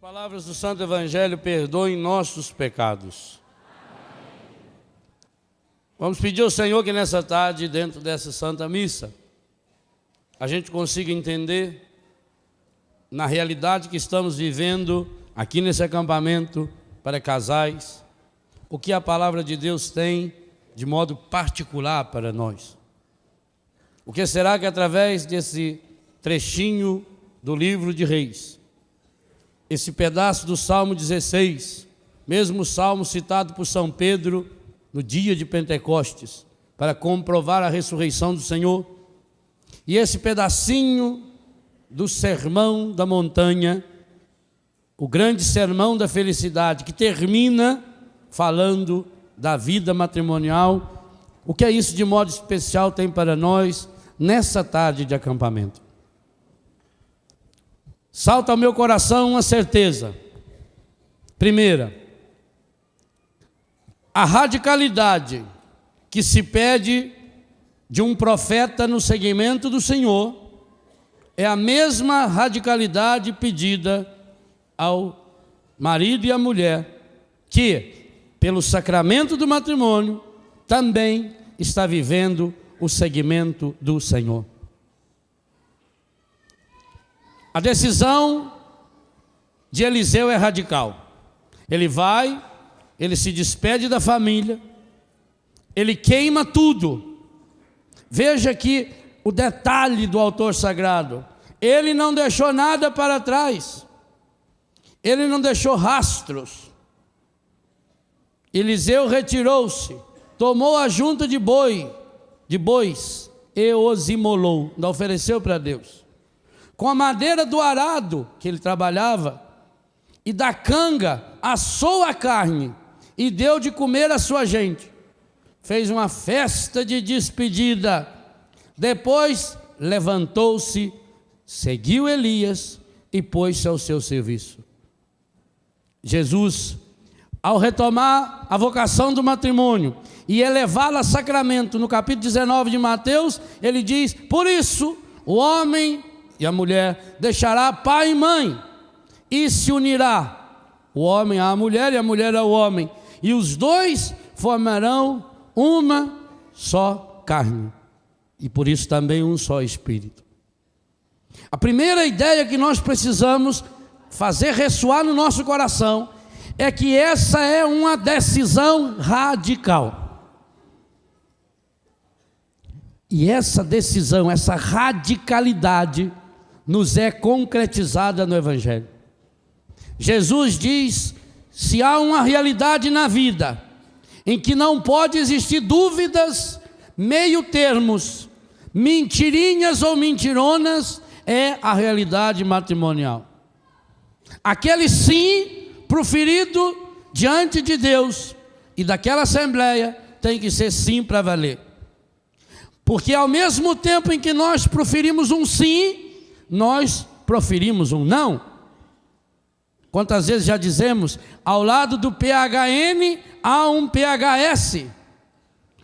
Palavras do Santo Evangelho perdoem nossos pecados. Vamos pedir ao Senhor que nessa tarde, dentro dessa Santa Missa, a gente consiga entender, na realidade que estamos vivendo aqui nesse acampamento para casais, o que a Palavra de Deus tem de modo particular para nós. O que será que através desse trechinho do livro de Reis, esse pedaço do Salmo 16, mesmo salmo citado por São Pedro no dia de Pentecostes, para comprovar a ressurreição do Senhor, e esse pedacinho do Sermão da Montanha, o grande sermão da felicidade, que termina falando da vida matrimonial, o que é isso de modo especial tem para nós nessa tarde de acampamento. Salta ao meu coração uma certeza. Primeira, a radicalidade que se pede de um profeta no seguimento do Senhor é a mesma radicalidade pedida ao marido e à mulher que, pelo sacramento do matrimônio, também está vivendo o seguimento do Senhor. A decisão de Eliseu é radical. Ele vai, ele se despede da família, ele queima tudo. Veja aqui o detalhe do autor sagrado. Ele não deixou nada para trás. Ele não deixou rastros. Eliseu retirou-se, tomou a junta de bois e os imolou, não ofereceu para Deus. Com a madeira do arado que ele trabalhava e da canga, assou a carne e deu de comer à sua gente. Fez uma festa de despedida. Depois levantou-se, seguiu Elias e pôs-se ao seu serviço. Jesus, ao retomar a vocação do matrimônio e elevá-la a sacramento, no capítulo 19 de Mateus, ele diz: por isso o homem e a mulher deixará pai e mãe e se unirá, o homem à mulher e a mulher ao homem, e os dois formarão uma só carne, e por isso também um só espírito. A primeira ideia que nós precisamos fazer ressoar no nosso coração é que essa é uma decisão radical. E essa decisão, essa radicalidade nos é concretizada no Evangelho. Jesus diz: se há uma realidade na vida em que não pode existir dúvidas, meio termos, mentirinhas ou mentironas, é a realidade matrimonial. Aquele sim proferido diante de Deus e daquela assembleia tem que ser sim para valer. Porque ao mesmo tempo em que nós proferimos um sim, nós proferimos um não. Quantas vezes já dizemos, ao lado do PHN há um PHS.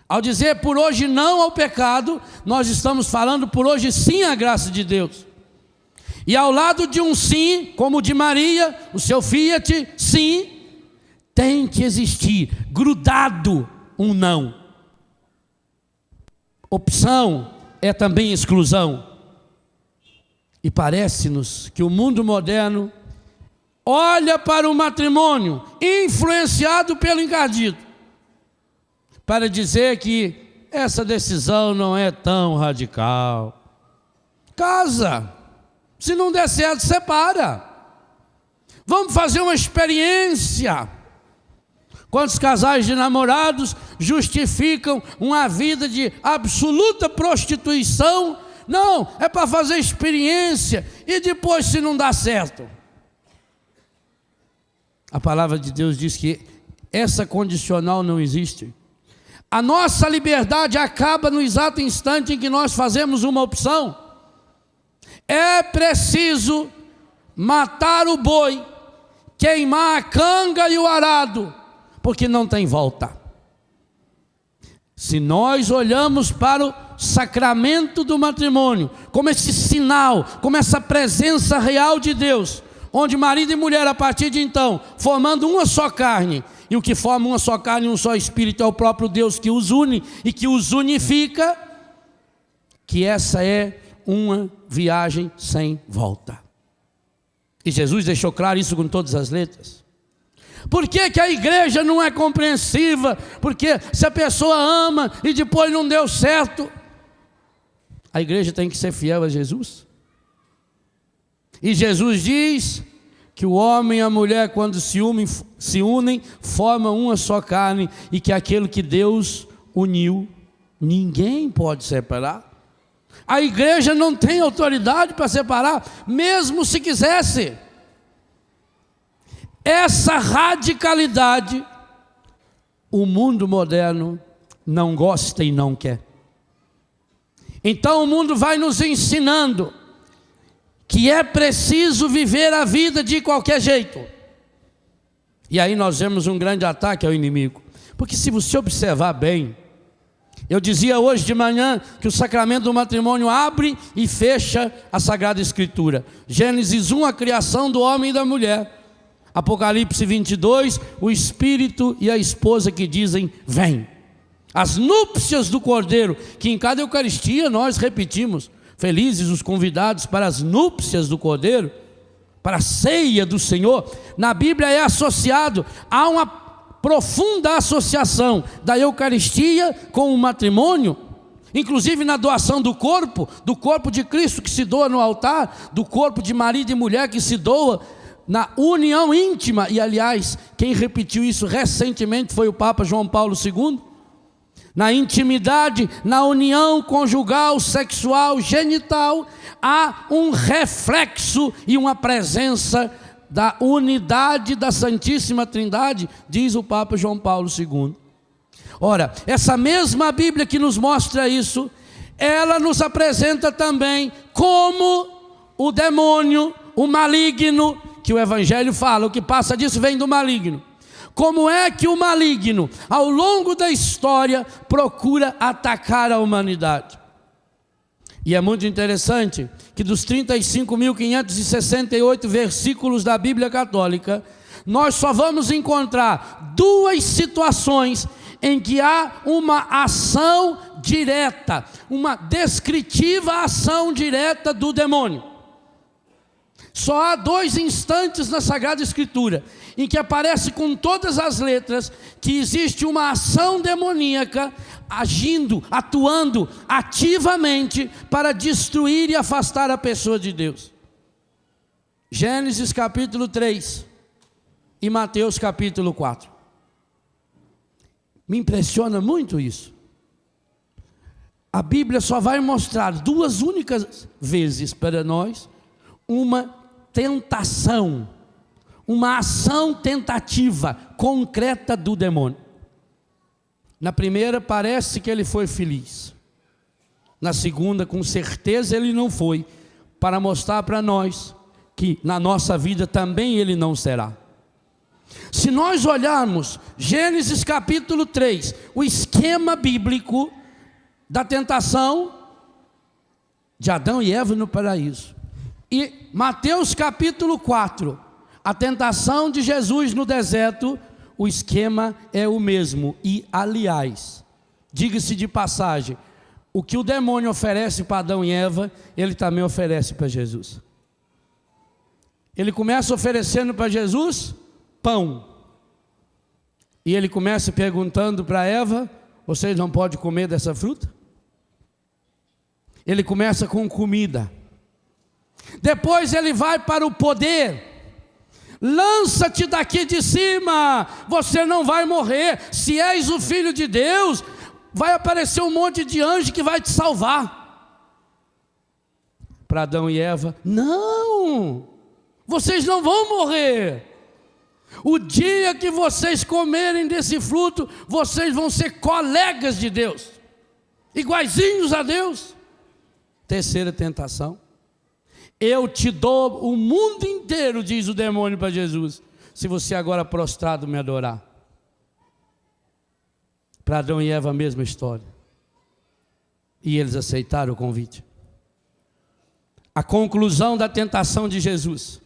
Ao dizer por hoje não ao pecado, nós estamos falando por hoje sim à graça de Deus. E ao lado de um sim, como o de Maria, o seu Fiat, sim, tem que existir, grudado, um não. Opção é também exclusão. E parece-nos que o mundo moderno olha para o matrimônio, influenciado pelo encardido, para dizer que essa decisão não é tão radical. Casa, se não der certo, separa. Vamos fazer uma experiência. Quantos casais de namorados justificam uma vida de absoluta prostituição? Não, é para fazer experiência e depois, se não dá certo. A palavra de Deus diz que essa condicional não existe. A nossa liberdade acaba no exato instante em que nós fazemos uma opção. É preciso matar o boi, queimar a canga e o arado, porque não tem volta. Se nós olhamos para o sacramento do matrimônio como esse sinal, como essa presença real de Deus, onde marido e mulher, a partir de então, formando uma só carne, e o que forma uma só carne e um só espírito é o próprio Deus que os une e que os unifica, que essa é uma viagem sem volta. E Jesus deixou claro isso com todas as letras. Por que que a igreja não é compreensiva? Porque se a pessoa ama e depois não deu certo, a igreja tem que ser fiel a Jesus. E Jesus diz que o homem e a mulher, quando se unem, formam uma só carne, e que aquilo que Deus uniu, ninguém pode separar. A igreja não tem autoridade para separar, mesmo se quisesse. Essa radicalidade, o mundo moderno não gosta e não quer. Então o mundo vai nos ensinando que é preciso viver a vida de qualquer jeito. E aí nós vemos um grande ataque ao inimigo. Porque se você observar bem, eu dizia hoje de manhã que o sacramento do matrimônio abre e fecha a Sagrada Escritura. Gênesis 1, a criação do homem e da mulher. Apocalipse 22, o espírito e a esposa que dizem, vem. As núpcias do Cordeiro, que em cada Eucaristia nós repetimos. Felizes os convidados para as núpcias do Cordeiro, para a ceia do Senhor. Na Bíblia é associado a uma profunda associação da Eucaristia com o matrimônio, inclusive na doação do corpo de Cristo que se doa no altar, do corpo de marido e mulher que se doa na união íntima. E aliás, quem repetiu isso recentemente foi o Papa João Paulo II. Na intimidade, na união conjugal, sexual, genital, há um reflexo e uma presença da unidade da Santíssima Trindade, diz o Papa João Paulo II. Ora, essa mesma Bíblia que nos mostra isso, ela nos apresenta também como o demônio, o maligno, que o Evangelho fala, o que passa disso vem do maligno. Como é que o maligno, ao longo da história, procura atacar a humanidade? E é muito interessante que dos 35.568 versículos da Bíblia Católica, nós só vamos encontrar duas situações em que há uma ação direta, uma descritiva ação direta do demônio. Só há dois instantes na Sagrada Escritura em que aparece com todas as letras que existe uma ação demoníaca agindo, atuando ativamente para destruir e afastar a pessoa de Deus. Gênesis capítulo 3 e Mateus capítulo 4. Me impressiona muito isso. A Bíblia só vai mostrar duas únicas vezes para nós uma tentação, uma ação tentativa concreta do demônio. Na primeira parece que ele foi feliz, na segunda com certeza ele não foi, para mostrar para nós que na nossa vida também ele não será. Se nós olharmos Gênesis capítulo 3, o esquema bíblico da tentação de Adão e Eva no paraíso, e Mateus capítulo 4, a tentação de Jesus no deserto, o esquema é o mesmo. E aliás, diga-se de passagem, o que o demônio oferece para Adão e Eva, ele também oferece para Jesus. Ele começa oferecendo para Jesus pão, e ele começa perguntando para Eva, vocês não podem comer dessa fruta? Ele começa com comida. Depois ele vai para o poder. Lança-te daqui de cima, você não vai morrer. Se és o Filho de Deus, vai aparecer um monte de anjo que vai te salvar. Para Adão e Eva, não, vocês não vão morrer. O dia que vocês comerem desse fruto, vocês vão ser colegas de Deus, iguaizinhos a Deus. Terceira tentação. Eu te dou o mundo inteiro, diz o demônio para Jesus, se você agora prostrado me adorar. Para Adão e Eva a mesma história. E eles aceitaram o convite. A conclusão da tentação de Jesus.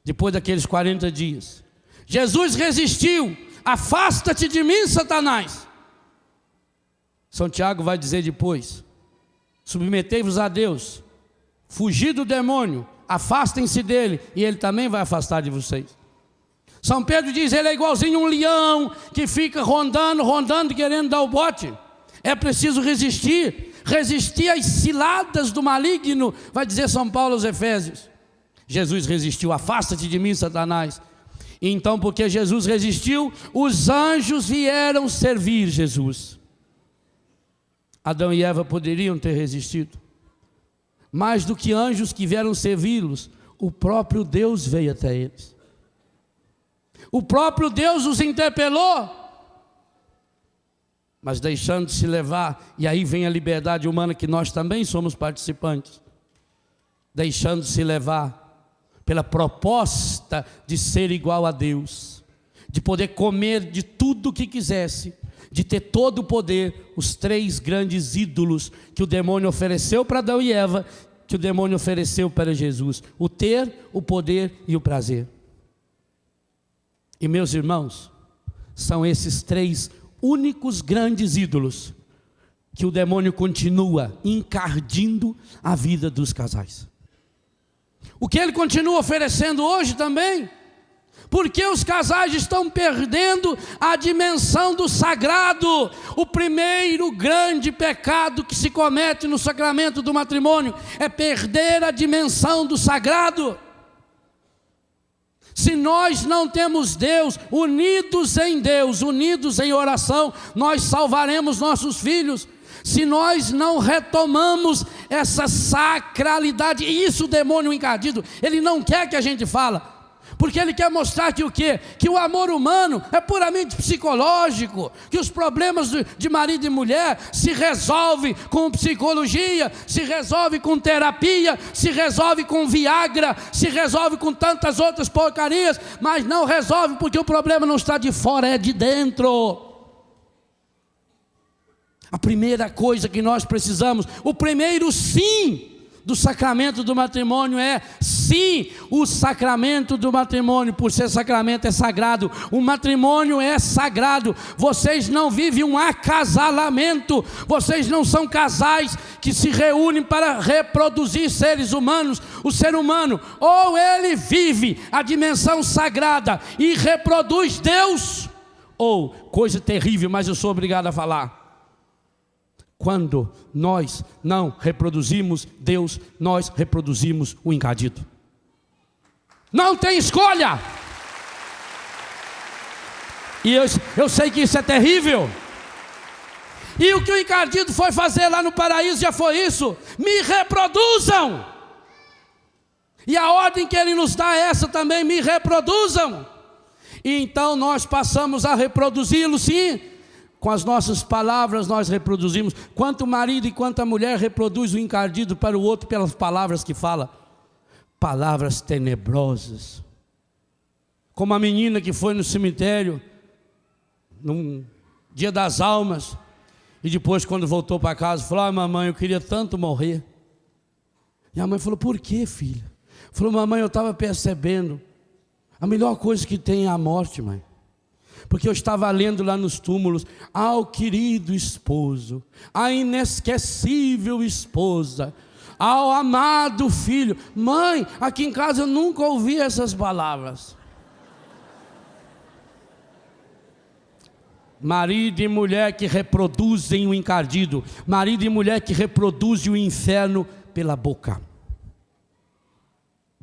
depois daqueles 40 dias. Jesus resistiu. Afasta-te de mim, Satanás. São Tiago vai dizer depois: submetei-vos a Deus, fugir do demônio, afastem-se dele, e ele também vai afastar de vocês. São Pedro diz: ele é igualzinho um leão que fica rondando, querendo dar o bote. É preciso resistir às ciladas do maligno, vai dizer São Paulo aos Efésios. Jesus resistiu. Afasta-te de mim, Satanás. Então, porque Jesus resistiu, os anjos vieram servir Jesus. Adão e Eva poderiam ter resistido. Mais do que anjos que vieram servi-los, o próprio Deus veio até eles. O próprio Deus os interpelou. Mas deixando-se levar, e aí vem a liberdade humana que nós também somos participantes. Deixando-se levar pela proposta de ser igual a Deus, de poder comer de tudo o que quisesse, de ter todo o poder, os 3 grandes ídolos que o demônio ofereceu para Adão e Eva, que o demônio ofereceu para Jesus: o ter, o poder e o prazer. E meus irmãos, são esses 3 únicos grandes ídolos que o demônio continua encardindo a vida dos casais. O que ele continua oferecendo hoje também, porque os casais estão perdendo a dimensão do sagrado. O primeiro grande pecado que se comete no sacramento do matrimônio é perder a dimensão do sagrado. Se nós não temos Deus, unidos em oração, nós salvaremos nossos filhos. Se nós não retomamos essa sacralidade, e isso o demônio encardido, ele não quer que a gente fale, porque ele quer mostrar que o quê? Que o amor humano é puramente psicológico, que os problemas de marido e mulher se resolvem com psicologia, se resolve com terapia, se resolve com Viagra, se resolve com tantas outras porcarias, mas não resolve porque o problema não está de fora, é de dentro. A primeira coisa que nós precisamos, o primeiro sim do sacramento do matrimônio é sim, o sacramento do matrimônio, por ser sacramento, é sagrado. O matrimônio é sagrado. Vocês não vivem um acasalamento, vocês não são casais que se reúnem para reproduzir seres humanos. O ser humano, ou ele vive a dimensão sagrada e reproduz Deus, ou, coisa terrível, mas eu sou obrigado a falar, quando nós não reproduzimos Deus, nós reproduzimos o encardido. Não tem escolha. E eu sei que isso é terrível. E o que o encardido foi fazer lá no paraíso já foi isso: me reproduzam. E a ordem que ele nos dá é essa também: me reproduzam. E então nós passamos a reproduzi-lo, sim. Com as nossas palavras nós reproduzimos. Quanto o marido e quanto a mulher reproduz o encardido para o outro pelas palavras que fala. Palavras tenebrosas. Como a menina que foi no cemitério, num dia das almas, e depois quando voltou para casa, falou: mamãe, eu queria tanto morrer. E a mãe falou: por quê, filha? Falou: mamãe, eu estava percebendo, a melhor coisa que tem é a morte, mãe. Porque eu estava lendo lá nos túmulos: ao querido esposo, à inesquecível esposa, ao amado filho. Mãe, aqui em casa eu nunca ouvi essas palavras. Marido e mulher que reproduzem o encardido, marido e mulher que reproduzem o inferno pela boca,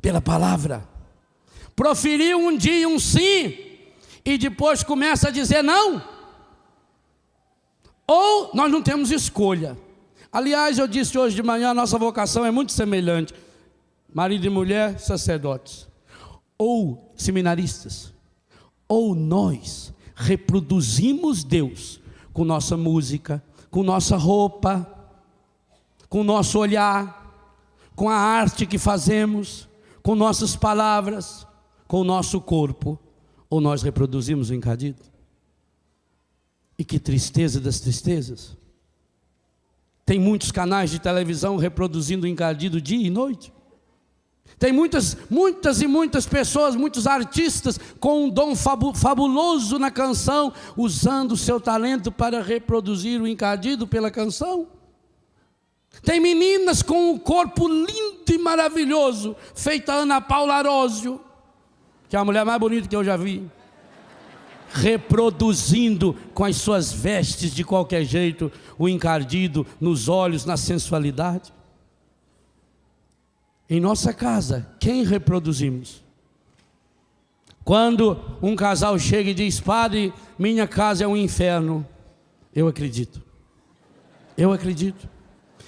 pela palavra. Proferiu um dia um sim, e depois começa a dizer não. Ou nós não temos escolha. Aliás, eu disse hoje de manhã, a nossa vocação é muito semelhante: marido e mulher, sacerdotes, ou seminaristas. Ou nós reproduzimos Deus com nossa música, com nossa roupa, com nosso olhar, com a arte que fazemos, com nossas palavras, com o nosso corpo. Ou nós reproduzimos o encardido. E que tristeza das tristezas. Tem muitos canais de televisão reproduzindo o encardido dia e noite. Tem muitas e muitas pessoas, muitos artistas com um dom fabuloso na canção, usando o seu talento para reproduzir o encardido pela canção. Tem meninas com um corpo lindo e maravilhoso, feita Ana Paula Arósio, que é a mulher mais bonita que eu já vi, reproduzindo com as suas vestes de qualquer jeito o encardido nos olhos, na sensualidade. Em nossa casa, quem reproduzimos? Quando um casal chega e diz: padre, minha casa é um inferno, eu acredito. Eu acredito.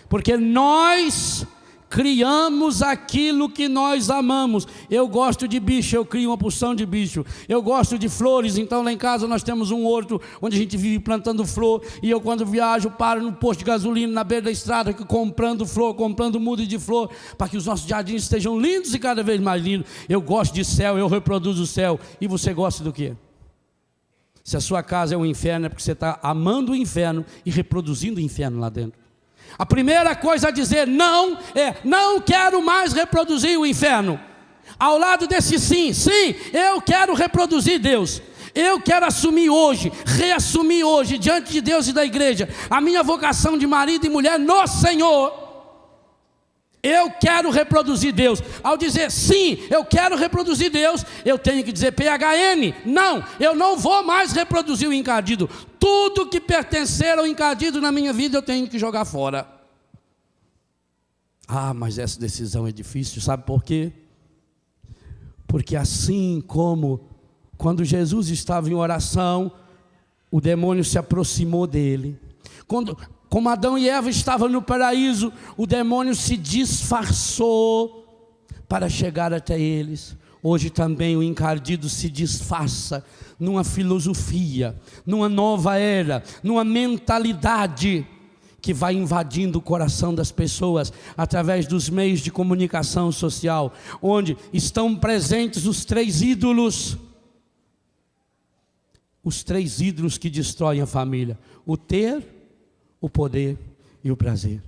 Porque nós criamos aquilo que nós amamos. Eu gosto de bicho, eu crio uma porção de bicho. Eu gosto de flores, então lá em casa nós temos um horto onde a gente vive plantando flor. E eu, quando viajo, paro no posto de gasolina, na beira da estrada, comprando flor, comprando mudas de flor, para que os nossos jardins estejam lindos e cada vez mais lindos. Eu gosto de céu, eu reproduzo o céu. E você gosta do quê? Se a sua casa é um inferno, é porque você está amando o inferno e reproduzindo o inferno lá dentro. A primeira coisa a dizer não é: não quero mais reproduzir o inferno. Ao lado desse sim, eu quero reproduzir Deus. Eu quero assumir hoje, reassumir hoje, diante de Deus e da igreja, a minha vocação de marido e mulher no Senhor. Eu quero reproduzir Deus. Ao dizer sim, eu quero reproduzir Deus, eu tenho que dizer PHN, não, eu não vou mais reproduzir o encardido. Tudo que pertencer ao encardido na minha vida eu tenho que jogar fora. Ah, mas essa decisão é difícil, sabe por quê? Porque assim como quando Jesus estava em oração, o demônio se aproximou dele. Como Adão e Eva estavam no paraíso, o demônio se disfarçou para chegar até eles. Hoje também o encardido se disfarça numa filosofia, numa nova era, numa mentalidade que vai invadindo o coração das pessoas através dos meios de comunicação social, onde estão presentes os três ídolos que destroem a família: o ter, o poder e o prazer.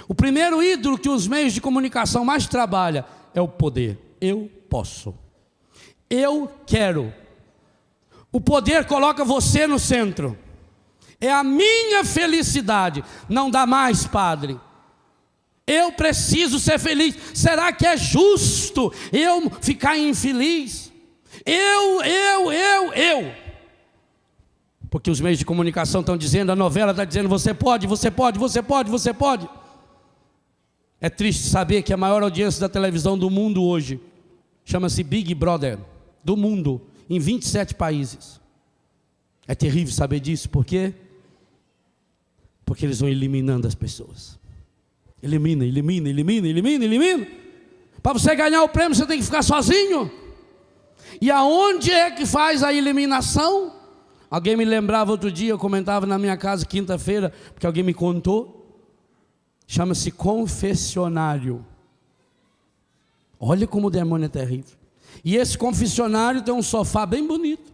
O primeiro ídolo que os meios de comunicação mais trabalham é o poder. Eu posso, eu quero. O poder coloca você no centro. É a minha felicidade. Não dá mais, padre. Eu preciso ser feliz. Será que é justo eu ficar infeliz? Eu. Porque os meios de comunicação estão dizendo, a novela está dizendo: você pode, você pode, você pode, você pode. É triste saber que a maior audiência da televisão do mundo hoje chama-se Big Brother, do mundo, em 27 países. É terrível saber disso, por quê? Porque eles vão eliminando as pessoas. Elimina. Para você ganhar o prêmio, você tem que ficar sozinho. E aonde é que faz a eliminação? Alguém me lembrava outro dia, eu comentava na minha casa quinta-feira, porque alguém me contou. Chama-se confessionário. Olha como o demônio é terrível. E esse confessionário tem um sofá bem bonito,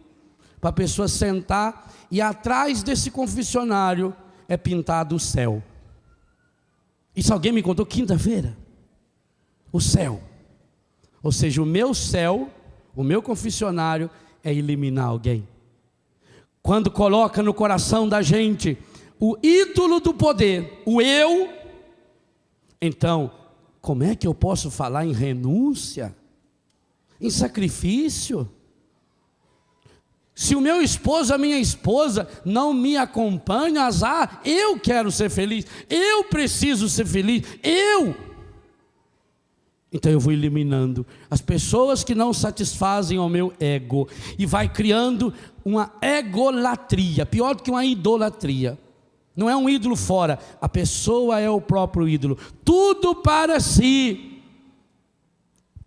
para a pessoa sentar, e atrás desse confessionário é pintado o céu. Isso alguém me contou quinta-feira. O céu. Ou seja, o meu céu, o meu confessionário é eliminar alguém. Quando coloca no coração da gente o ídolo do poder, o eu, então, como é que eu posso falar em renúncia, em sacrifício? Se o meu esposo, a minha esposa não me acompanha, azar, eu quero ser feliz, eu preciso ser feliz, Então eu vou eliminando as pessoas que não satisfazem ao meu ego, e vai criando uma egolatria, pior do que uma idolatria. Não é um ídolo fora, a pessoa é o próprio ídolo, tudo para si.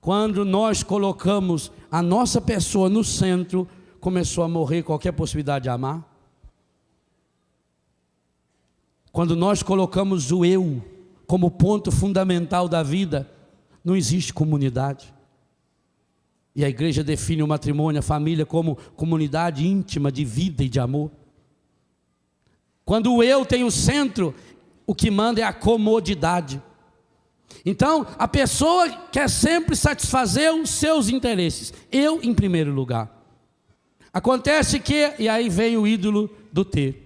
Quando nós colocamos a nossa pessoa no centro, começou a morrer qualquer possibilidade de amar. Quando nós colocamos o eu como ponto fundamental da vida, não existe comunidade. E a igreja define o matrimônio, a família, como comunidade íntima de vida e de amor. Quando o eu tem o centro, o que manda é a comodidade. Então, a pessoa quer sempre satisfazer os seus interesses. Eu em primeiro lugar. Acontece que, e aí vem o ídolo do ter.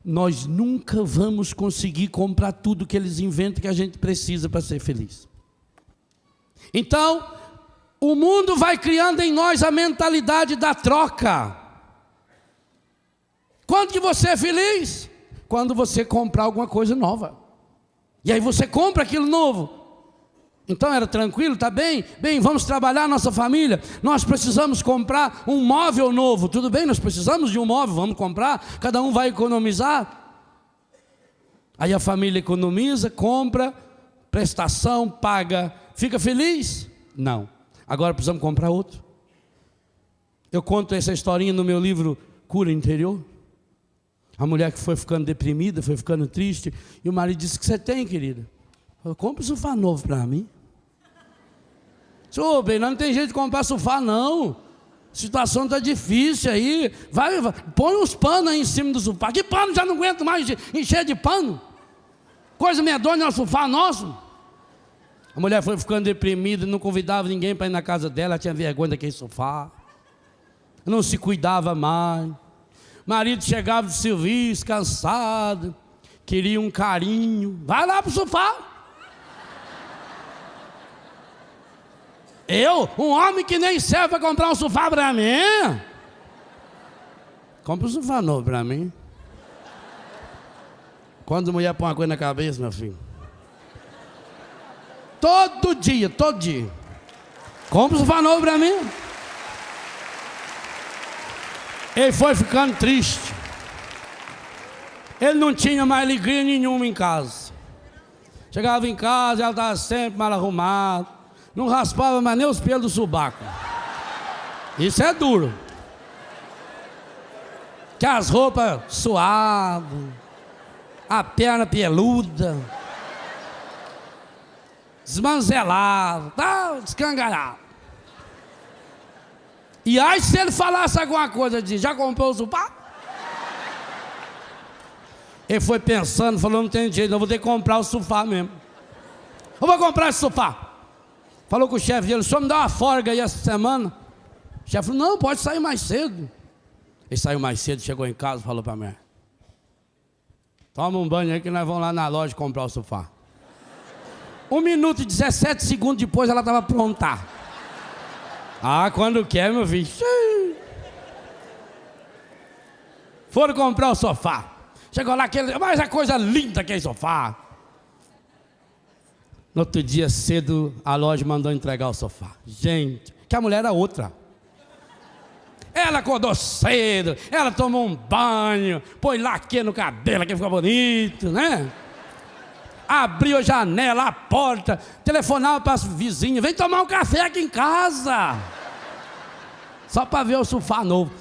Nós nunca vamos conseguir comprar tudo que eles inventam que a gente precisa para ser feliz. Então, o mundo vai criando em nós a mentalidade da troca. Quando que você é feliz? Quando você comprar alguma coisa nova. E aí você compra aquilo novo. Então era tranquilo, tá bem? Bem, vamos trabalhar nossa família. Nós precisamos comprar um móvel novo. Tudo bem, nós precisamos de um móvel, vamos comprar. Cada um vai economizar. Aí a família economiza, compra, prestação, paga. Fica feliz? Não. Agora precisamos comprar outro. Eu conto essa historinha no meu livro Cura Interior. A mulher que foi ficando deprimida, foi ficando triste. E o marido disse: o que você tem, querida? Eu compro um sofá novo para mim. Ô, bem, não tem jeito de comprar sofá, não. A situação está difícil aí. Vai, põe uns panos aí em cima do sofá. Que pano? Já não aguento mais encher de pano. Coisa medonha é o sofá nosso. A mulher foi ficando deprimida, não convidava ninguém para ir na casa dela. Ela tinha vergonha daquele sofá. Não se cuidava mais. Marido chegava do serviço, cansado, queria um carinho. Vai lá pro sofá. Eu, um homem que nem serve para comprar um sofá para mim. Compra um sofá novo para mim. Quando a mulher põe uma coisa na cabeça, meu filho. Todo dia. Compra um sofá novo para mim. Ele foi ficando triste. Ele não tinha mais alegria nenhuma em casa. Chegava em casa, ela estava sempre mal arrumada. Não raspava mais nem os pelos do sobaco. Isso é duro. Que as roupas suadas, a perna peluda, desmanzelada, descangalhada. E aí se ele falasse alguma coisa, dizia: já comprou o sofá? Ele foi pensando, falou: não tem jeito, eu vou ter que comprar o sofá mesmo. Eu vou comprar esse sofá. Falou com o chefe dele: o senhor me dá uma folga aí essa semana? O chefe falou: não, pode sair mais cedo. Ele saiu mais cedo, chegou em casa e falou para a mulher: toma um banho aí que nós vamos lá na loja comprar o sofá. 1 minuto e 17 segundos depois ela estava pronta. Ah, quando quer, meu filho. Foram comprar o sofá. Chegou lá, mas a coisa linda aquele sofá. No outro dia cedo, a loja mandou entregar o sofá. Gente, que a mulher era outra. Ela acordou cedo, ela tomou um banho, pôs laque no cabelo, que ficou bonito, né? Abriu a janela, a porta, telefonava para as vizinhas: vem tomar um café aqui em casa. Só para ver o sofá novo.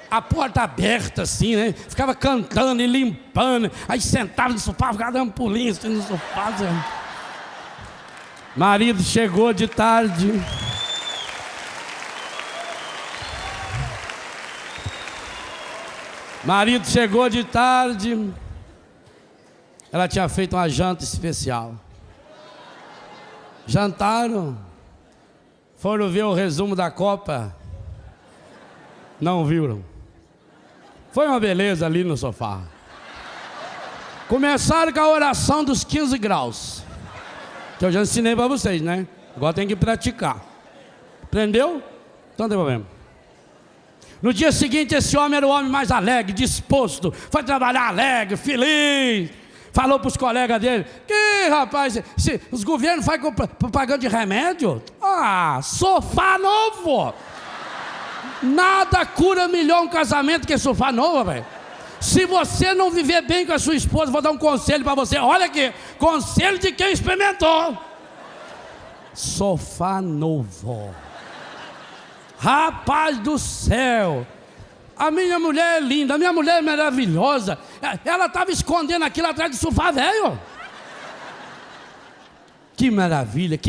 A porta aberta assim, né? Ficava cantando e limpando. Aí sentava no sofá, ficava dando pulinho assim no sofá. Assim. Marido chegou de tarde. Marido chegou de tarde. Ela tinha feito uma janta especial. Jantaram. Foram ver o resumo da Copa. Não viram. Foi uma beleza ali no sofá. Começaram com a oração dos 15 graus. Que eu já ensinei para vocês, né? Agora tem que praticar. Aprendeu? Então não tem problema. No dia seguinte, esse homem era o homem mais alegre, disposto. Foi trabalhar alegre, feliz. Falou para os colegas dele: que rapaz, os governos fazem propaganda de remédio? Ah, sofá novo. Nada cura melhor um casamento que sofá novo, velho. Se você não viver bem com a sua esposa, vou dar um conselho para você. Olha aqui, conselho de quem experimentou. Sofá novo. Rapaz do céu. A minha mulher é linda, a minha mulher é maravilhosa. Ela estava escondendo aquilo atrás do sofá velho. Que maravilha,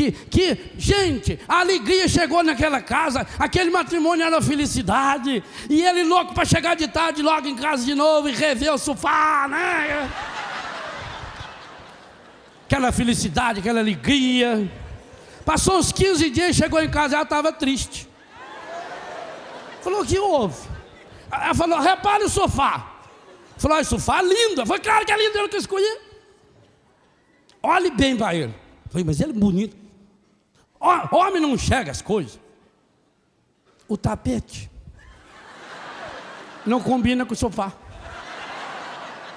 gente, a alegria chegou naquela casa, aquele matrimônio era felicidade, e ele louco para chegar de tarde logo em casa de novo e rever o sofá, né? aquela felicidade, aquela alegria. Passou uns 15 dias, chegou em casa, ela estava triste. Falou, o que houve? Ela falou, repare o sofá. Falou, esse sofá é lindo. Foi claro que é lindo, eu que escolhi. Olhe bem para ele. Falei, mas ele é bonito. Homem não enxerga as coisas. O tapete não combina com o sofá.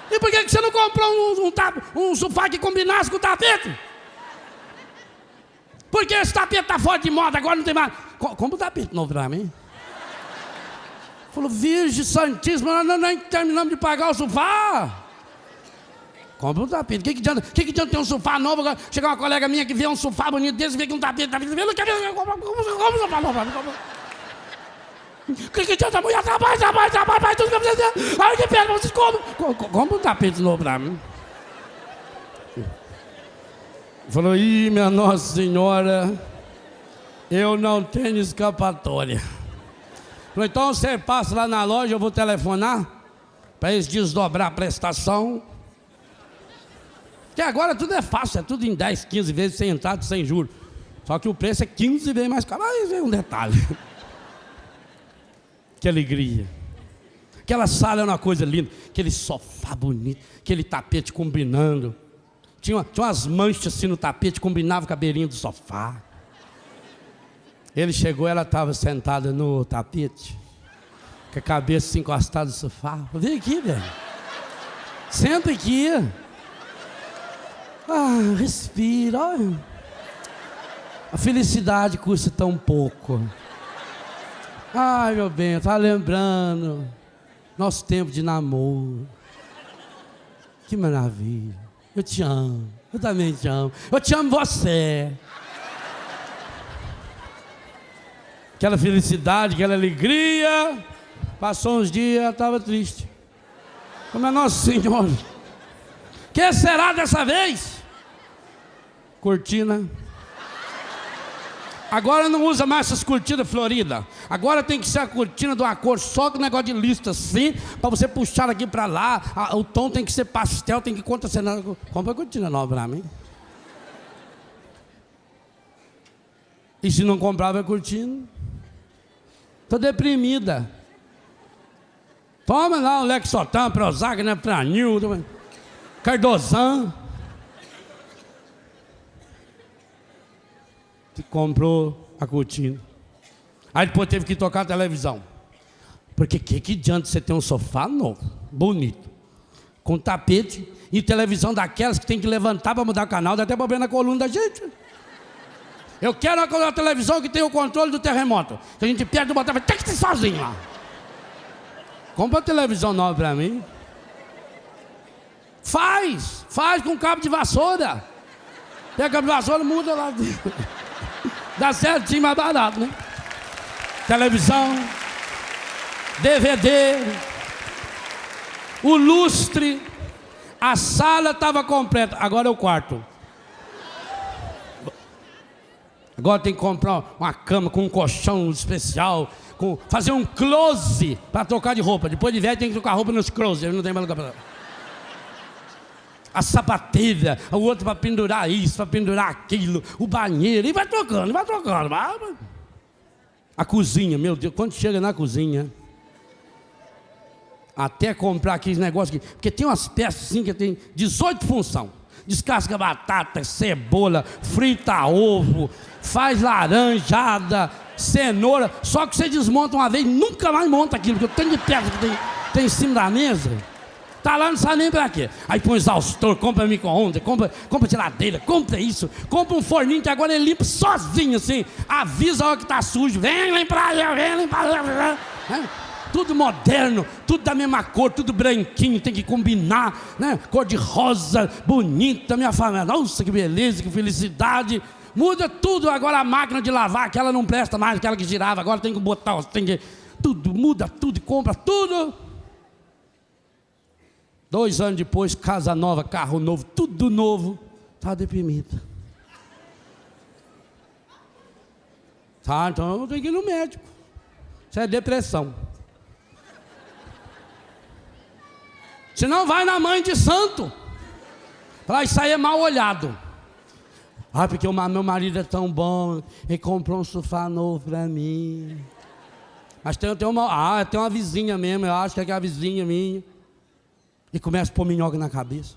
E por que você não comprou um sofá que combinasse com o tapete? Porque esse tapete está fora de moda, agora não tem mais. Compra um tapete novo para mim. Falou, Virgem Santíssima, nós nem terminamos de pagar o sofá. Compra um tapete. O que adianta ter um sofá novo? Agora chega uma colega minha que vê um sofá bonito desse, vê que um tapete, não quer ver, compra um sofá novo. O que adianta a mulher? Trabalha, faz tudo que eu preciso. Aí que pega, vocês compram um tapete novo pra mim. Falou, minha Nossa Senhora, eu não tenho escapatória. Falou, então você passa lá na loja, eu vou telefonar para eles desdobrar a prestação. Porque agora tudo é fácil, é tudo em 10, 15 vezes sem entrada, sem juros. Só que o preço é 15 vezes mais caro. Aí vem um detalhe. Que alegria. Aquela sala era uma coisa linda. Aquele sofá bonito, aquele tapete combinando. Tinha umas manchas assim no tapete, combinava o cabelinho do sofá. Ele chegou, ela estava sentada no tapete, com a cabeça assim, encostada no sofá. Vem aqui, velho. Senta aqui. Respira. Olha. A felicidade custa tão pouco. Ai, meu bem, tá lembrando nosso tempo de namoro. Que maravilha. Eu te amo. Eu também te amo. Eu te amo você. Aquela felicidade, aquela alegria. Passou uns dias, ela estava triste. Como é Nosso Senhor. Que será dessa vez? Cortina. Agora não usa mais essas cortinas floridas. Agora tem que ser a cortina de uma cor só, com negócio de lista assim, para você puxar aqui para lá. O tom tem que ser pastel, tem que contracenar. Compra a cortina nova para mim. E se não comprava a cortina? Estou deprimida. Toma lá o Lexotan, Prozac, né, Pranil, Cardozan. Comprou a cortina. Aí depois teve que tocar a televisão. Porque que adianta você ter um sofá novo, bonito, com tapete e televisão daquelas que tem que levantar para mudar o canal, dá até problema na coluna da gente. Eu quero uma televisão que tem o controle do terremoto. Que a gente perde o botão, tem que ser sozinho lá. Compra uma televisão nova para mim. Faz com cabo de vassoura. Pega cabo de vassoura, muda lá dentro. Dá certinho, mais barato, né? Televisão, DVD, o lustre, a sala estava completa. Agora é o quarto. Agora tem que comprar uma cama com um colchão especial, fazer um close para trocar de roupa. Depois de velho tem que trocar roupa nos close, não tem mais lugar para... A sapateira, o outro para pendurar isso, para pendurar aquilo, o banheiro, e vai trocando. A cozinha, meu Deus, quando chega na cozinha, até comprar aqueles negócios aqui, porque tem umas peças assim que tem 18 funções. Descasca batata, cebola, frita ovo, faz laranjada, cenoura, só que você desmonta uma vez, nunca mais monta aquilo, porque o tanto de peça que tem em cima da mesa. Tá lá, não sabe nem pra quê. Aí põe exaustor, compra micro-ondas, compra geladeira, compra isso, compra um forninho que agora ele limpa sozinho, assim. Avisa a hora que tá sujo, vem limpar, né? Tudo moderno, tudo da mesma cor, tudo branquinho, tem que combinar, né? Cor de rosa, bonita, minha família. Nossa, que beleza, que felicidade. Muda tudo, agora a máquina de lavar, aquela não presta mais, aquela que girava, agora tem que botar, tem que... Tudo, muda tudo, compra tudo. 2 anos depois, casa nova, carro novo, tudo novo. Estava deprimida. Tá, então eu tenho que ir no médico. Isso é depressão. Se não, vai na mãe de santo. Fala, isso aí é mal olhado. Ah, porque meu marido é tão bom, ele comprou um sofá novo para mim. Mas tem uma vizinha mesmo, eu acho que é aquela vizinha minha. E começa a pôr minhoca na cabeça.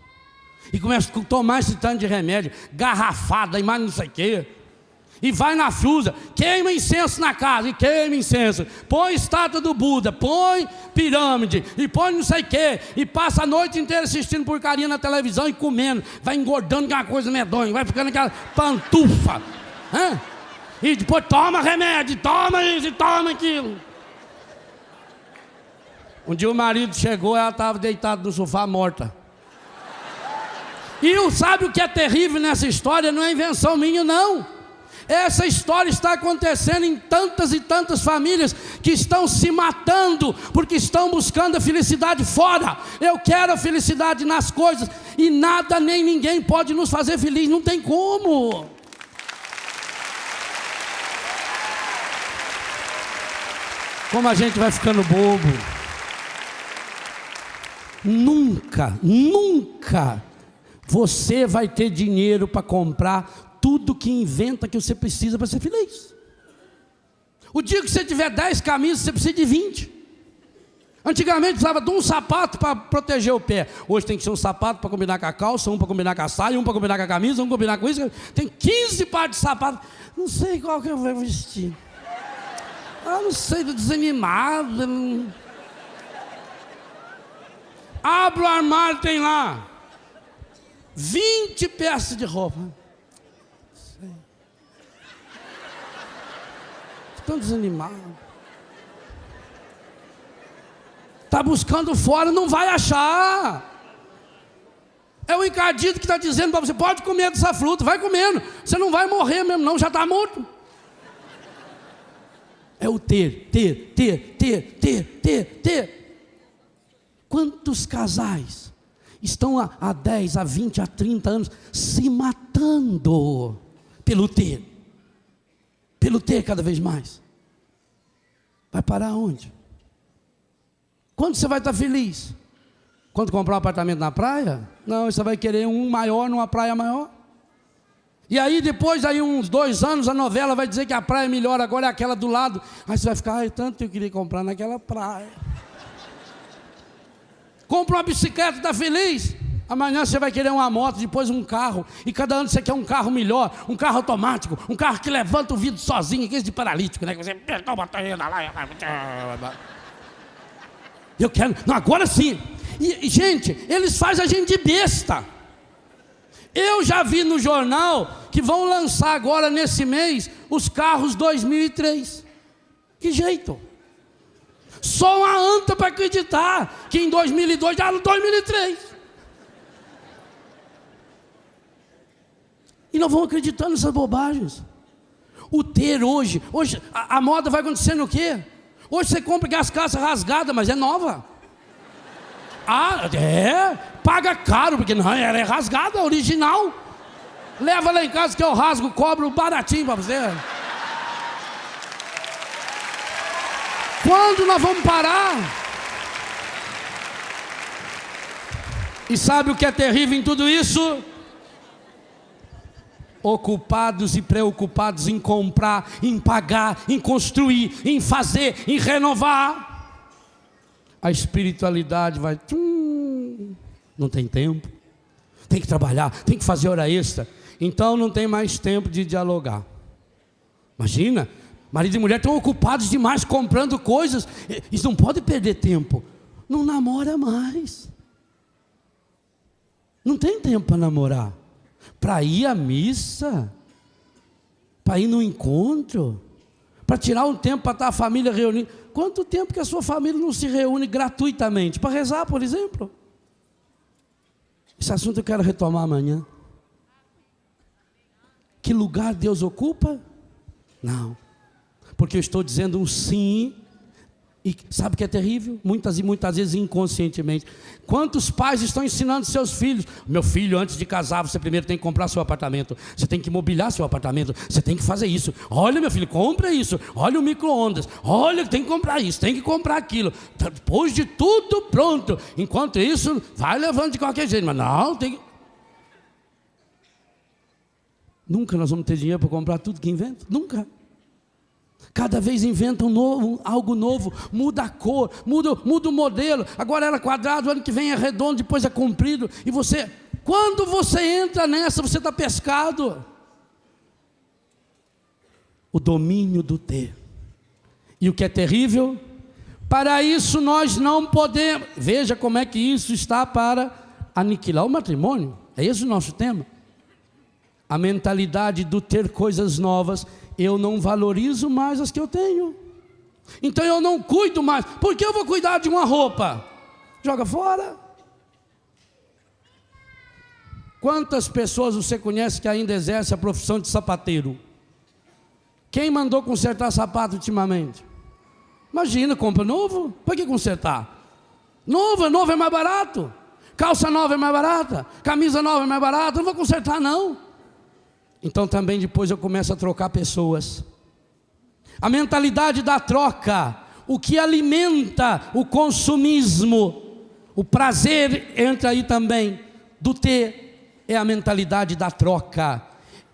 E começa a tomar esse tanto de remédio, garrafada e mais não sei o quê. E vai na Frusa, queima incenso na casa, e queima incenso. Põe estátua do Buda, põe pirâmide, e põe não sei o quê. E passa a noite inteira assistindo porcaria na televisão e comendo. Vai engordando, que é uma coisa medonha, vai ficando aquela pantufa. E depois toma remédio, toma isso e toma aquilo. Um dia o marido chegou, ela estava deitada no sofá morta. E sabe o que é terrível nessa história? Não é invenção minha, não. Essa história está acontecendo em tantas e tantas famílias que estão se matando porque estão buscando a felicidade fora. Eu quero a felicidade nas coisas e nada nem ninguém pode nos fazer feliz, não tem como. Como a gente vai ficando bobo. Nunca você vai ter dinheiro para comprar tudo que inventa que você precisa para ser feliz. O dia que você tiver 10 camisas, você precisa de 20. Antigamente precisava de um sapato para proteger o pé. Hoje tem que ser um sapato para combinar com a calça, um para combinar com a saia, um para combinar com a camisa, um para combinar com isso. Tem 15 pares de sapato. Não sei qual que eu vou vestir. Não sei, estou desanimado. Abre o armário, tem lá 20 peças de roupa. Estão desanimados. Está buscando fora, não vai achar. É o encardido que está dizendo para você: pode comer dessa fruta, vai comendo. Você não vai morrer mesmo, não, já está morto. É o ter. Quantos casais estão há 10, há 20, há 30 anos se matando pelo ter cada vez mais? Vai parar onde? Quando você vai estar feliz? Quando comprar um apartamento na praia? Não, você vai querer um maior numa praia maior. E aí depois, uns 2 anos, a novela vai dizer que a praia melhor agora é aquela do lado. Aí você vai ficar: tanto que eu queria comprar naquela praia. Compra uma bicicleta, está feliz. Amanhã você vai querer uma moto, depois um carro. E cada ano você quer um carro melhor, um carro automático, um carro que levanta o vidro sozinho, aquele de paralítico, né? Que você aperta a bateria lá. Eu quero. Não, agora sim. E, gente, eles fazem a gente de besta. Eu já vi no jornal que vão lançar agora nesse mês os carros 2003. Que jeito? Só uma anta para acreditar que em 2002 já era 2003. E nós vamos acreditando nessas bobagens. O ter hoje a moda vai acontecendo o quê? Hoje você compra as calças rasgadas, mas é nova. Paga caro, porque não, ela é rasgada, original. Leva lá em casa que eu rasgo, cobro baratinho para você. Quando nós vamos parar? E sabe o que é terrível em tudo isso? Ocupados e preocupados em comprar, em pagar, em construir, em fazer, em renovar. A espiritualidade vai... não tem tempo. Tem que trabalhar, tem que fazer hora extra. Então não tem mais tempo de dialogar. Imagina, marido e mulher estão ocupados demais comprando coisas. Eles não podem perder tempo. Não namora mais. Não tem tempo para namorar. Para ir à missa, para ir no encontro, para tirar um tempo para estar a família reunida. Quanto tempo que a sua família não se reúne gratuitamente? Para rezar, por exemplo. Esse assunto eu quero retomar amanhã. Que lugar Deus ocupa? Não. Porque eu estou dizendo um sim. E sabe o que é terrível? Muitas vezes inconscientemente. Quantos pais estão ensinando seus filhos? Meu filho, antes de casar, você primeiro tem que comprar seu apartamento. Você tem que mobiliar seu apartamento. Você tem que fazer isso. Olha, meu filho, compra isso. Olha o micro-ondas. Olha, tem que comprar isso, tem que comprar aquilo. Depois de tudo pronto. Enquanto isso, vai levando de qualquer jeito. Mas não, tem que... Nunca nós vamos ter dinheiro para comprar tudo que inventa, nunca. Cada vez inventam algo novo, muda a cor, muda o modelo. Agora era quadrado, ano que vem é redondo, depois é comprido. E você, quando você entra nessa, você está pescado. O domínio do ter. E o que é terrível? Para isso nós não podemos. Veja como é que isso está para aniquilar o matrimônio. É esse o nosso tema. A mentalidade do ter coisas novas. Eu não valorizo mais as que eu tenho. Então eu não cuido mais. Por que eu vou cuidar de uma roupa? Joga fora. Quantas pessoas você conhece que ainda exerce a profissão de sapateiro? Quem mandou consertar sapato ultimamente? Imagina, compra novo. Para que consertar? Novo é mais barato. Calça nova é mais barata. Camisa nova é mais barata. Não vou consertar não. Então também depois eu começo a trocar pessoas. A mentalidade da troca, o que alimenta o consumismo, o prazer entra aí também, do ter, é a mentalidade da troca.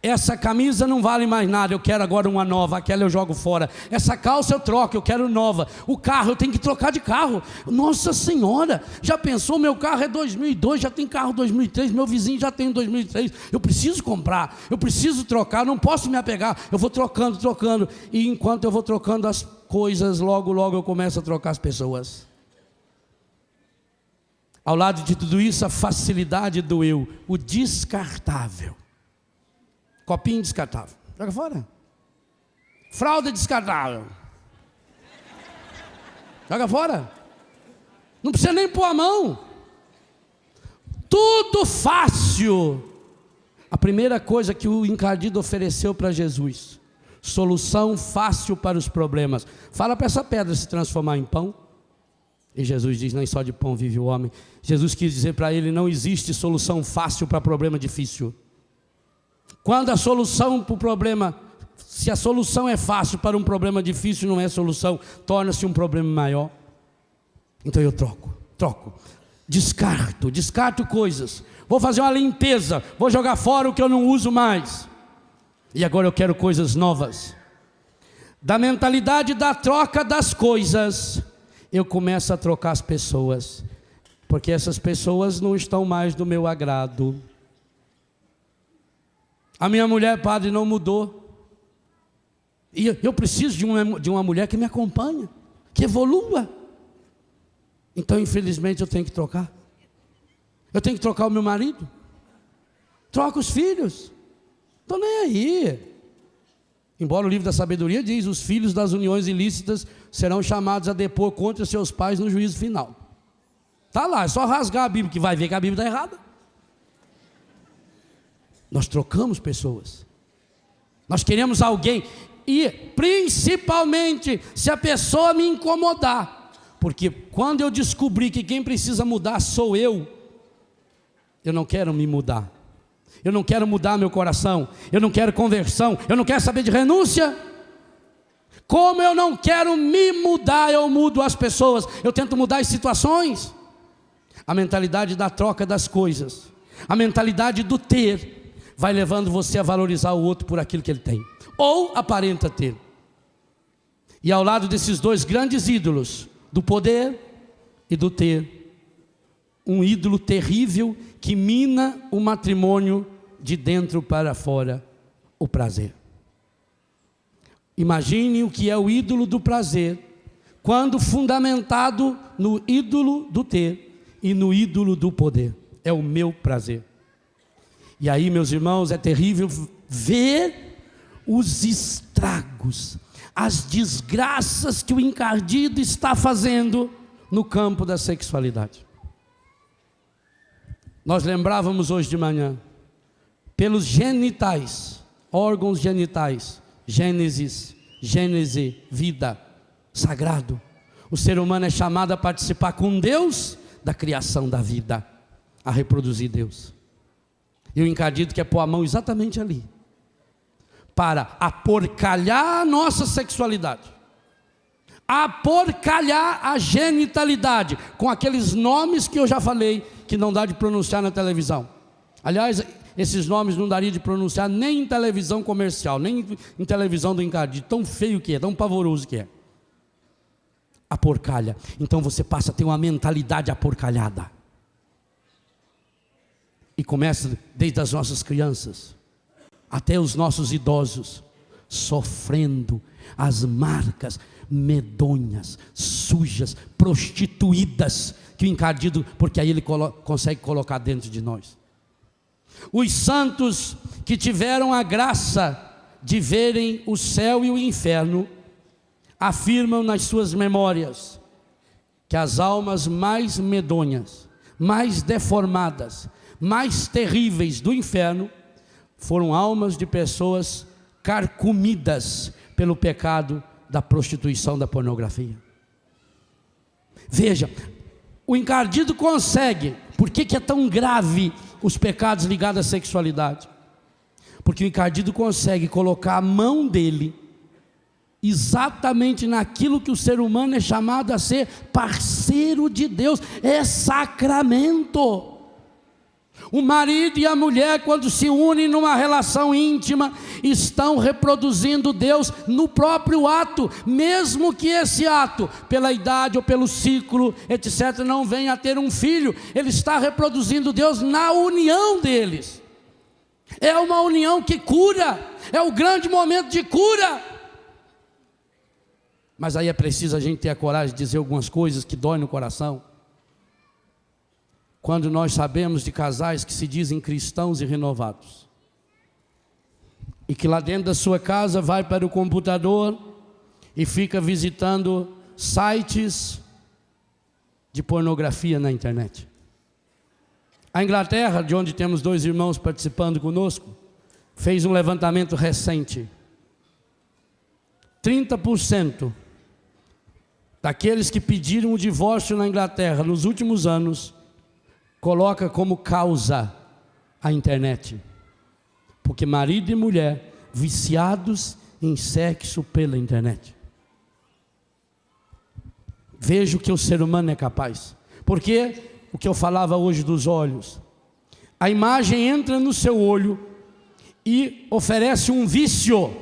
Essa camisa não vale mais nada, eu quero agora uma nova, aquela eu jogo fora. Essa calça eu troco, eu quero nova. O carro, eu tenho que trocar de carro. Nossa Senhora, já pensou, meu carro é 2002, já tem carro 2003, meu vizinho já tem 2003. Eu preciso comprar, eu preciso trocar, não posso me apegar. Eu vou trocando. E enquanto eu vou trocando as coisas, logo eu começo a trocar as pessoas. Ao lado de tudo isso, a facilidade do eu, o descartável. Copinho descartável, joga fora. Fralda descartável, joga fora. Não precisa nem pôr a mão. Tudo fácil. A primeira coisa que o encardido ofereceu para Jesus: solução fácil para os problemas. Fala para essa pedra se transformar em pão. E Jesus diz: nem só de pão vive o homem. Jesus quis dizer para ele: não existe solução fácil para problema difícil. Quando a solução para o problema, se a solução é fácil para um problema difícil, não é solução, torna-se um problema maior. Então eu troco, descarto coisas, vou fazer uma limpeza, vou jogar fora o que eu não uso mais, e agora eu quero coisas novas. Da mentalidade da troca das coisas, eu começo a trocar as pessoas, porque essas pessoas não estão mais do meu agrado. A minha mulher, padre, não mudou. E eu preciso de uma mulher que me acompanhe, que evolua. Então, infelizmente, eu tenho que trocar. Eu tenho que trocar o meu marido. Troca os filhos. Estou nem aí. Embora o livro da sabedoria diz: os filhos das uniões ilícitas serão chamados a depor contra seus pais no juízo final. Está lá, é só rasgar a Bíblia que vai ver que a Bíblia está errada. Nós trocamos pessoas. Nós queremos alguém. E principalmente se a pessoa me incomodar. Porque quando eu descobrir que quem precisa mudar sou eu não quero me mudar. Eu não quero mudar meu coração. Eu não quero conversão. Eu não quero saber de renúncia. Como eu não quero me mudar, eu mudo as pessoas. Eu tento mudar as situações. A mentalidade da troca das coisas, a mentalidade do ter, vai levando você a valorizar o outro por aquilo que ele tem, ou aparenta ter. E ao lado desses dois grandes ídolos, do poder e do ter, um ídolo terrível que mina o matrimônio de dentro para fora, o prazer. Imagine o que é o ídolo do prazer, quando fundamentado no ídolo do ter e no ídolo do poder. É o meu prazer. E aí, meus irmãos, é terrível ver os estragos, as desgraças que o encardido está fazendo no campo da sexualidade. Nós lembrávamos hoje de manhã, pelos genitais, órgãos genitais, gênese, vida, sagrado. O ser humano é chamado a participar com Deus da criação da vida, a reproduzir Deus. E o encardido quer pôr a mão exatamente ali, para aporcalhar a nossa sexualidade, aporcalhar a genitalidade, com aqueles nomes que eu já falei, que não dá de pronunciar na televisão. Aliás, esses nomes não daria de pronunciar nem em televisão comercial, nem em televisão do encardido, tão feio que é, tão pavoroso que é. A porcalha. Então você passa a ter uma mentalidade aporcalhada. E começa desde as nossas crianças até os nossos idosos, sofrendo as marcas medonhas, sujas, prostituídas, que o encardido, porque aí ele consegue colocar dentro de nós. Os santos que tiveram a graça de verem o céu e o inferno, afirmam nas suas memórias que as almas mais medonhas, mais deformadas, mais terríveis do inferno, foram almas de pessoas carcomidas pelo pecado da prostituição, da pornografia. Veja, o encardido consegue. Por que é tão grave os pecados ligados à sexualidade? Porque o encardido consegue colocar a mão dele exatamente naquilo que o ser humano é chamado a ser parceiro de Deus, é sacramento. O marido e a mulher, quando se unem numa relação íntima, estão reproduzindo Deus no próprio ato, mesmo que esse ato, pela idade ou pelo ciclo, etc., não venha a ter um filho, ele está reproduzindo Deus na união deles. É uma união que cura, é o grande momento de cura. Mas aí é preciso a gente ter a coragem de dizer algumas coisas que doem no coração. Quando nós sabemos de casais que se dizem cristãos e renovados, e que lá dentro da sua casa vai para o computador e fica visitando sites de pornografia na internet. A Inglaterra, de onde temos 2 irmãos participando conosco, fez um levantamento recente. 30% daqueles que pediram o divórcio na Inglaterra nos últimos anos coloca como causa a internet, porque marido e mulher viciados em sexo pela internet. Veja o que o ser humano é capaz, porque o que eu falava hoje dos olhos, a imagem entra no seu olho e oferece um vício,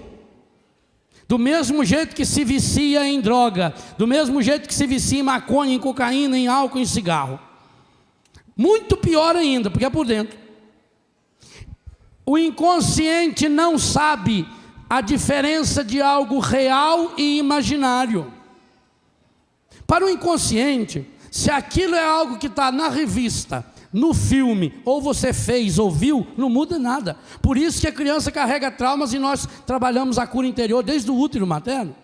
do mesmo jeito que se vicia em droga, do mesmo jeito que se vicia em maconha, em cocaína, em álcool, em cigarro. Muito pior ainda, porque é por dentro. O inconsciente não sabe a diferença de algo real e imaginário. Para o inconsciente, se aquilo é algo que está na revista, no filme, ou você fez ou viu, não muda nada. Por isso que a criança carrega traumas e nós trabalhamos a cura interior desde o útero materno.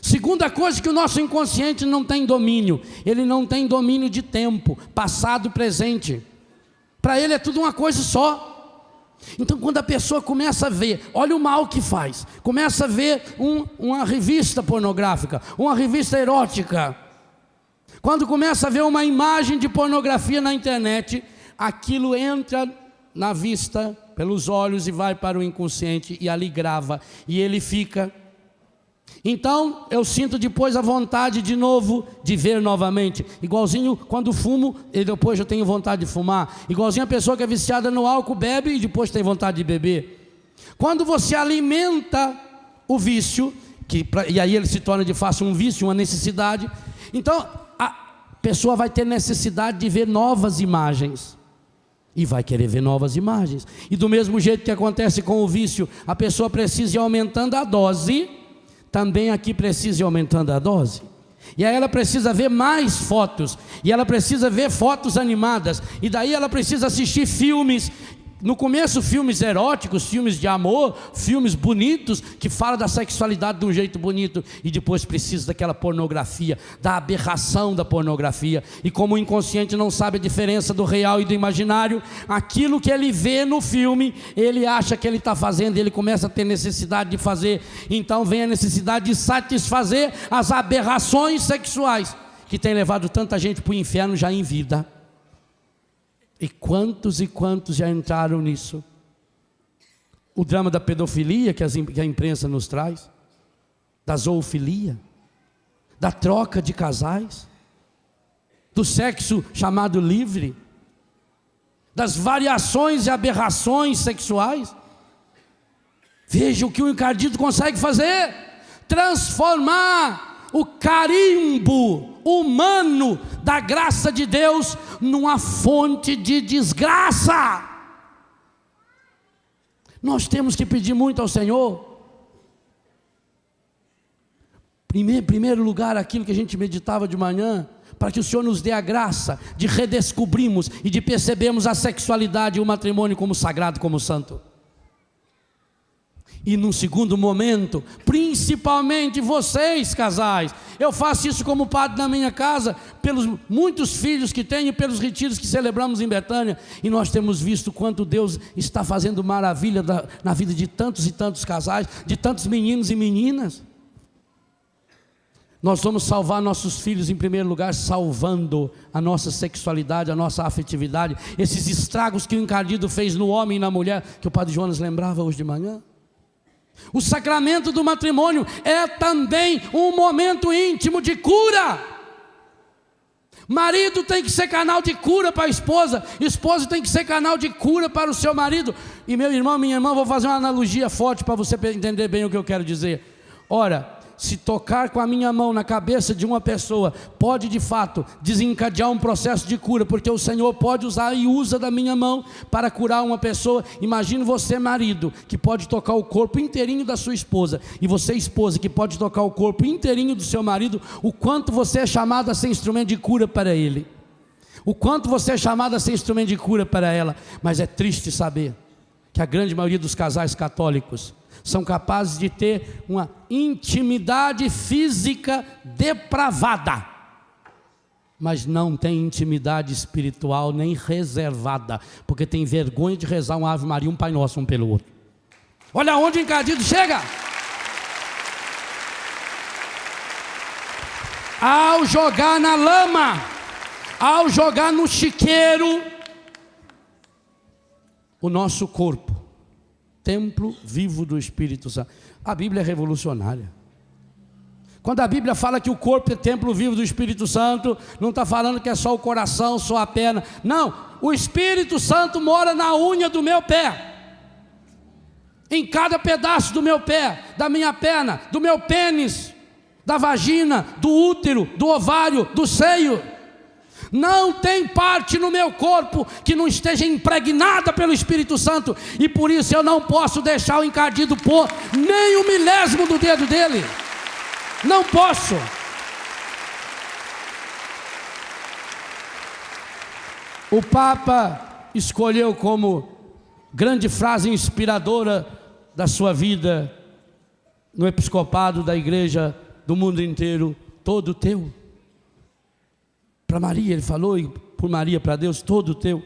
Segunda coisa que o nosso inconsciente não tem domínio, ele não tem domínio de tempo, passado, presente. Para ele é tudo uma coisa só. Então quando a pessoa começa a ver, olha o mal que faz, começa a ver uma revista pornográfica, uma revista erótica, quando começa a ver uma imagem de pornografia na internet, aquilo entra na vista, pelos olhos e vai para o inconsciente e ali grava, e ele fica. Então eu sinto depois a vontade de novo de ver novamente, igualzinho quando fumo e depois eu tenho vontade de fumar, igualzinho a pessoa que é viciada no álcool bebe e depois tem vontade de beber. Quando você alimenta o vício, e aí ele se torna de fato um vício, uma necessidade, então a pessoa vai ter necessidade de ver novas imagens e vai querer ver novas imagens, e do mesmo jeito que acontece com o vício, a pessoa precisa ir aumentando a dose, também aqui precisa ir aumentando a dose, e aí ela precisa ver mais fotos, e ela precisa ver fotos animadas, e daí ela precisa assistir filmes, no começo filmes eróticos, filmes de amor, filmes bonitos, que falam da sexualidade de um jeito bonito, e depois precisa daquela pornografia, da aberração da pornografia, e como o inconsciente não sabe a diferença do real e do imaginário, aquilo que ele vê no filme, ele acha que ele está fazendo, e ele começa a ter necessidade de fazer, então vem a necessidade de satisfazer as aberrações sexuais, que tem levado tanta gente para o inferno já em vida. E quantos já entraram nisso? O drama da pedofilia que a imprensa nos traz, da zoofilia, da troca de casais, do sexo chamado livre, das variações e aberrações sexuais. Veja o que o encardido consegue fazer: transformar o carimbo humano da graça de Deus numa fonte de desgraça. Nós temos que pedir muito ao Senhor. Em primeiro lugar, aquilo que a gente meditava de manhã, para que o Senhor nos dê a graça de redescobrirmos e de percebermos a sexualidade e o matrimônio como sagrado, como santo. E num segundo momento, principalmente vocês casais, eu faço isso como padre na minha casa, pelos muitos filhos que tenho, pelos retiros que celebramos em Betânia, e nós temos visto quanto Deus está fazendo maravilha na vida de tantos e tantos casais, de tantos meninos e meninas. Nós vamos salvar nossos filhos em primeiro lugar, salvando a nossa sexualidade, a nossa afetividade, esses estragos que o encardido fez no homem e na mulher, que o padre Jonas lembrava hoje de manhã. O sacramento do matrimônio é também um momento íntimo de cura. Marido tem que ser canal de cura para a esposa, esposa tem que ser canal de cura para o seu marido. E meu irmão, minha irmã, vou fazer uma analogia forte para você entender bem o que eu quero dizer. Ora, se tocar com a minha mão na cabeça de uma pessoa, pode de fato desencadear um processo de cura, porque o Senhor pode usar e usa da minha mão para curar uma pessoa. Imagine você, marido, que pode tocar o corpo inteirinho da sua esposa, e você, esposa, que pode tocar o corpo inteirinho do seu marido, o quanto você é chamado a ser instrumento de cura para ele, o quanto você é chamado a ser instrumento de cura para ela. Mas é triste saber que a grande maioria dos casais católicos são capazes de ter uma intimidade física depravada, mas não tem intimidade espiritual nem reservada, porque tem vergonha de rezar uma Ave Maria, um Pai Nosso um pelo outro. Olha onde o encardido chega. Ao jogar na lama, ao jogar no chiqueiro, o nosso corpo, templo vivo do Espírito Santo. A Bíblia é revolucionária. Quando a Bíblia fala que o corpo é templo vivo do Espírito Santo, não está falando que é só o coração, só a perna. Não, o Espírito Santo mora na unha do meu pé, em cada pedaço do meu pé, da minha perna, do meu pênis, da vagina, do útero, do ovário, do seio. Não tem parte no meu corpo que não esteja impregnada pelo Espírito Santo, e por isso eu não posso deixar o encardido pôr nem o milésimo do dedo dele. Não posso. O Papa escolheu como grande frase inspiradora da sua vida no episcopado da igreja do mundo inteiro: todo teu. Para Maria ele falou, e por Maria para Deus, todo teu.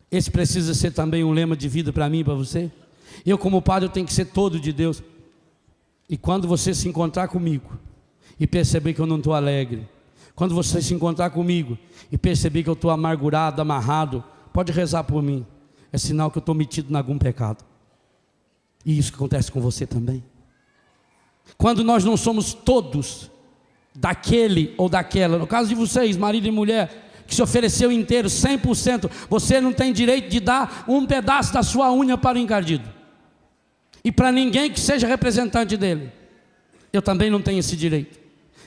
Esse precisa ser também um lema de vida para mim e para você. Eu como padre eu tenho que ser todo de Deus. E quando você se encontrar comigo e perceber que eu não estou alegre, quando você se encontrar comigo e perceber que eu estou amargurado, amarrado, pode rezar por mim. É sinal que eu estou metido em algum pecado. E isso que acontece com você também. Quando nós não somos todos daquele ou daquela, no caso de vocês, marido e mulher, que se ofereceu inteiro, 100%, você não tem direito de dar um pedaço da sua unha para o encardido, e para ninguém que seja representante dele. Eu também não tenho esse direito.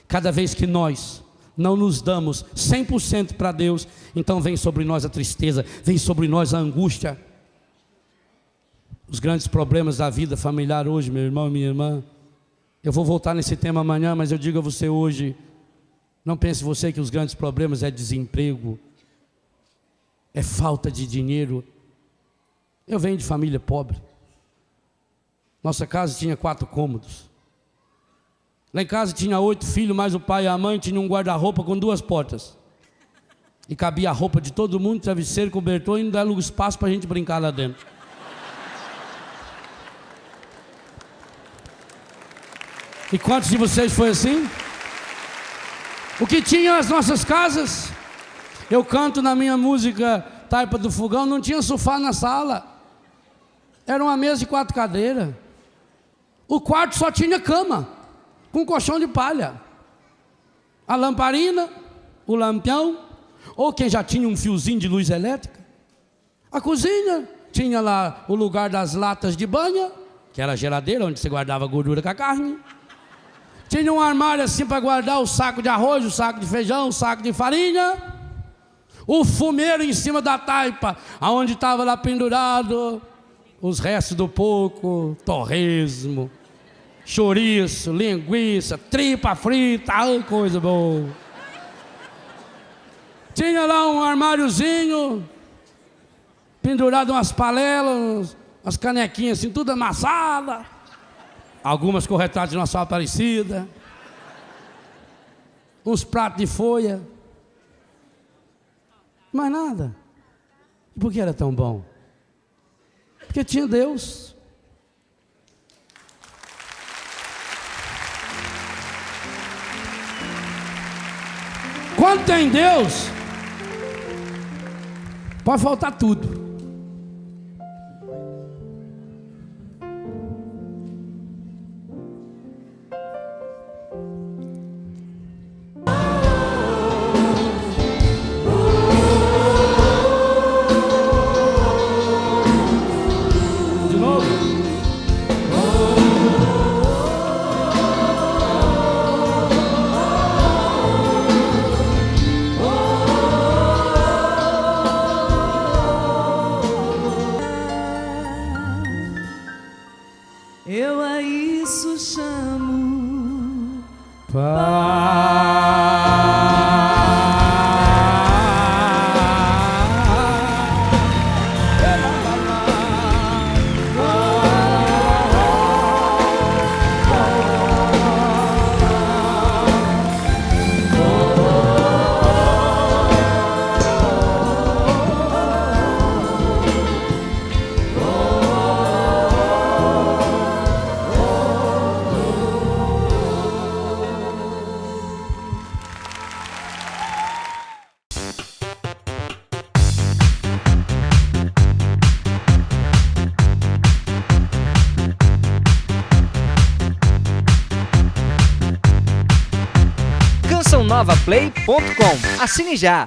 Cada vez que nós não nos damos 100% para Deus, então vem sobre nós a tristeza, vem sobre nós a angústia. Os grandes problemas da vida familiar hoje, meu irmão e minha irmã, eu vou voltar nesse tema amanhã, mas eu digo a você hoje, não pense você que os grandes problemas é desemprego, é falta de dinheiro. Eu venho de família pobre. Nossa casa tinha 4 cômodos. Lá em casa tinha 8 filhos, mais o pai e a mãe, tinha um guarda-roupa com 2 portas. E cabia a roupa de todo mundo, travesseiro, cobertor, e não dava espaço para a gente brincar lá dentro. E quantos de vocês foi assim? O que tinha as nossas casas? Eu canto na minha música Taipa do Fogão, não tinha sofá na sala. Era uma mesa de 4 cadeiras. O quarto só tinha cama, com colchão de palha. A lamparina, o lampião, ou quem já tinha um fiozinho de luz elétrica. A cozinha tinha lá o lugar das latas de banha, que era a geladeira onde você guardava a gordura com a carne. Tinha um armário assim para guardar o saco de arroz, o saco de feijão, o saco de farinha. O fumeiro em cima da taipa, aonde estava lá pendurado os restos do porco, torresmo, chouriço, linguiça, tripa frita, ai, coisa boa. Tinha lá um armáriozinho, pendurado umas panelas, umas canequinhas assim, tudo amassada. Algumas com retrato de Nossa Senhora Aparecida. Uns pratos de folha. Mais nada. E por que era tão bom? Porque tinha Deus. Quando tem Deus, pode faltar tudo. Eu a isso chamo CançãoNovaPlay.com. Assine já!